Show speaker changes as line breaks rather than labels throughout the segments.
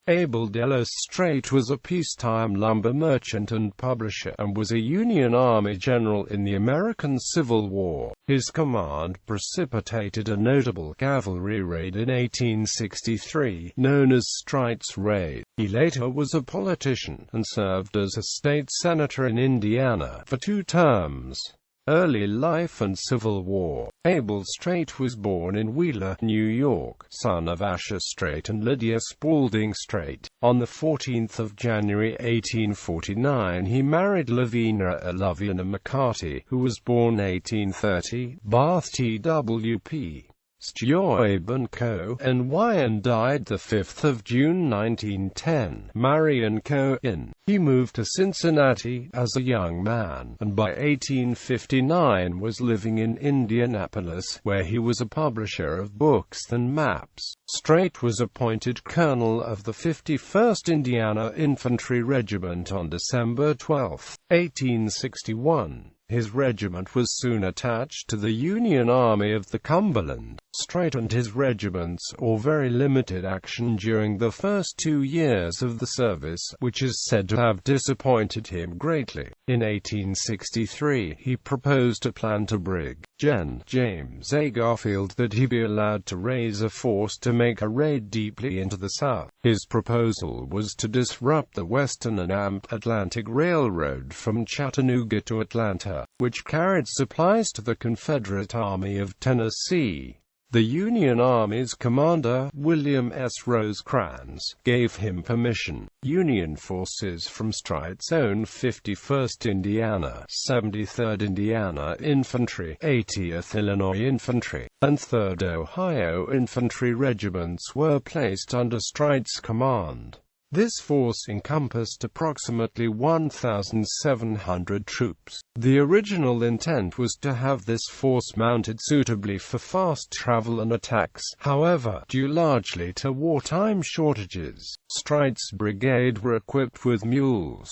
Abel Streight was a peacetime lumber merchant and publisher, and was a Union Army general in the American Civil War. His command precipitated a notable cavalry raid in 1863, known as Streight's Raid. He later was a politician, and served as a state senator in Indiana for 2 terms. Early life and Civil War. Abel Streight was born in Wheeler, New York, son of Asher Streight and Lydia Spaulding Streight. On 14 January 1849 he married Lavinia McCarty, who was born 1830, Bath TWP. Stuyvesant Co. NY, and died 5 June 1910, Marion Co. in. He moved to Cincinnati as a young man, and by 1859 was living in Indianapolis, where he was a publisher of books and maps. Streight was appointed colonel of the 51st Indiana Infantry Regiment on December 12, 1861. His regiment was soon attached to the Union Army of the Cumberland. Streight and his regiments saw very limited action during the first 2 years of the service, which is said to have disappointed him greatly. In 1863, he proposed a plan to Brig. Gen. James A. Garfield that he be allowed to raise a force to make a raid deeply into the South. His proposal was to disrupt the Western and Atlantic Railroad from Chattanooga to Atlanta, which carried supplies to the Confederate Army of Tennessee. The Union Army's commander, William S. Rosecrans, gave him permission. Union forces from Streight's own 51st Indiana, 73rd Indiana Infantry, 80th Illinois Infantry, and 3rd Ohio Infantry regiments were placed under Streight's command. This force encompassed approximately 1,700 troops. The original intent was to have this force mounted suitably for fast travel and attacks. However, due largely to wartime shortages, Streight's brigade were equipped with mules.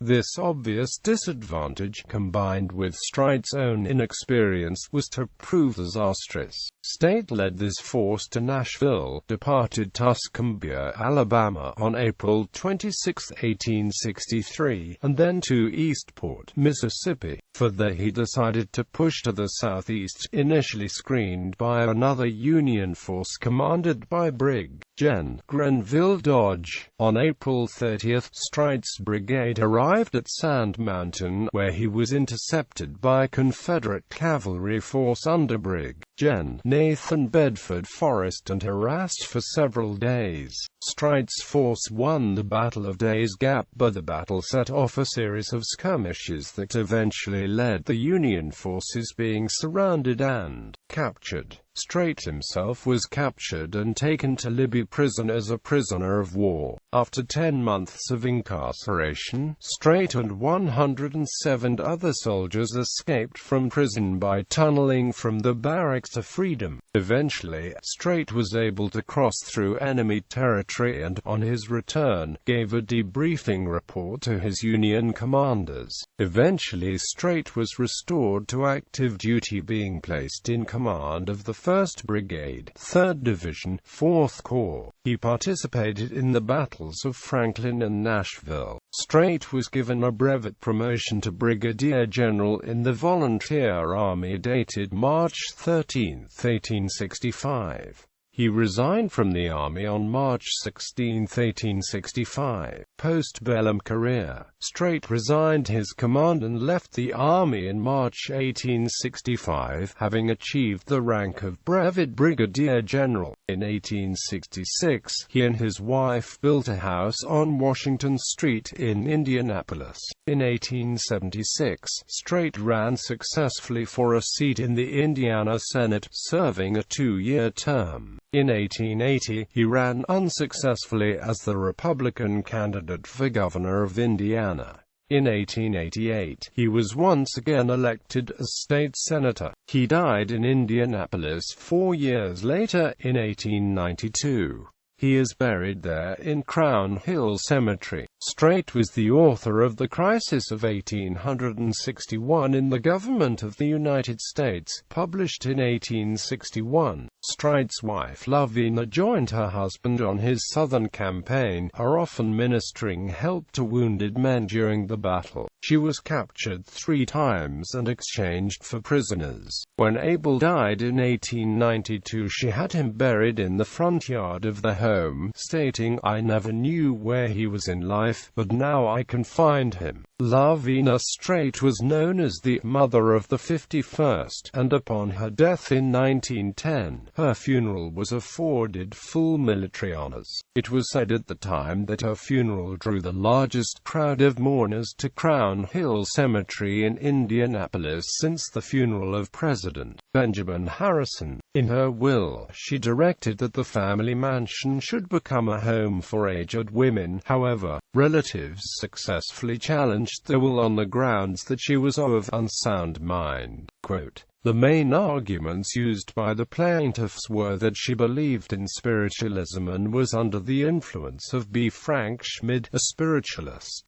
This obvious disadvantage, combined with Streight's own inexperience, was to prove disastrous. Streight led this force to Nashville, departed Tuscumbia, Alabama on April 26, 1863, and then to Eastport, Mississippi. For there he decided to push to the southeast, initially screened by another Union force commanded by Brig. Gen. Grenville Dodge. On April 30, Streight's brigade arrived at Sand Mountain, where he was intercepted by Confederate cavalry force under Brig. Gen. Nathan Bedford Forrest and harassed for several days. Streight's force won the Battle of Days Gap, but the battle set off a series of skirmishes that eventually led the Union forces being surrounded and captured. Streight himself was captured and taken to Libby prison as a prisoner of war. After 10 months of incarceration, Streight and 107 other soldiers escaped from prison by tunneling from the barracks to freedom. Eventually, Streight was able to cross through enemy territory and, on his return, gave a debriefing report to his Union commanders. Eventually, Streight was restored to active duty, being placed in command of the 1st Brigade, 3rd Division, 4th Corps. He participated in the battles of Franklin and Nashville. Streight was given a brevet promotion to Brigadier General in the Volunteer Army dated March 13, 1865. He resigned from the Army on March 16, 1865. Post-bellum career. Streight resigned his command and left the Army in March 1865, having achieved the rank of Brevet Brigadier General. In 1866, he and his wife built a house on Washington Street in Indianapolis. In 1876, Streight ran successfully for a seat in the Indiana Senate, serving a 2-year term. In 1880, he ran unsuccessfully as the Republican candidate for governor of Indiana. In 1888, he was once again elected as state senator. He died in Indianapolis 4 years later, in 1892. He is buried there in Crown Hill Cemetery. Streight was the author of The Crisis of 1861 in the Government of the United States, published in 1861. Streight's wife Lavina joined her husband on his southern campaign, often ministering help to wounded men during the battle. She was captured 3 times and exchanged for prisoners. When Abel died in 1892, she had him buried in the front yard of their home, stating, "I never knew where he was in life, but now I can find him." Lavina Streight was known as the "Mother of the 51st," and upon her death in 1910, her funeral was afforded full military honors. It was said at the time that her funeral drew the largest crowd of mourners to Crown Hill Cemetery in Indianapolis since the funeral of President Benjamin Harrison. In her will, she directed that the family mansion should become a home for aged women. However, relatives successfully challenged the will on the grounds that she was of unsound mind. Quote, "The main arguments used by the plaintiffs were that she believed in spiritualism and was under the influence of B. Frank Schmid, a spiritualist.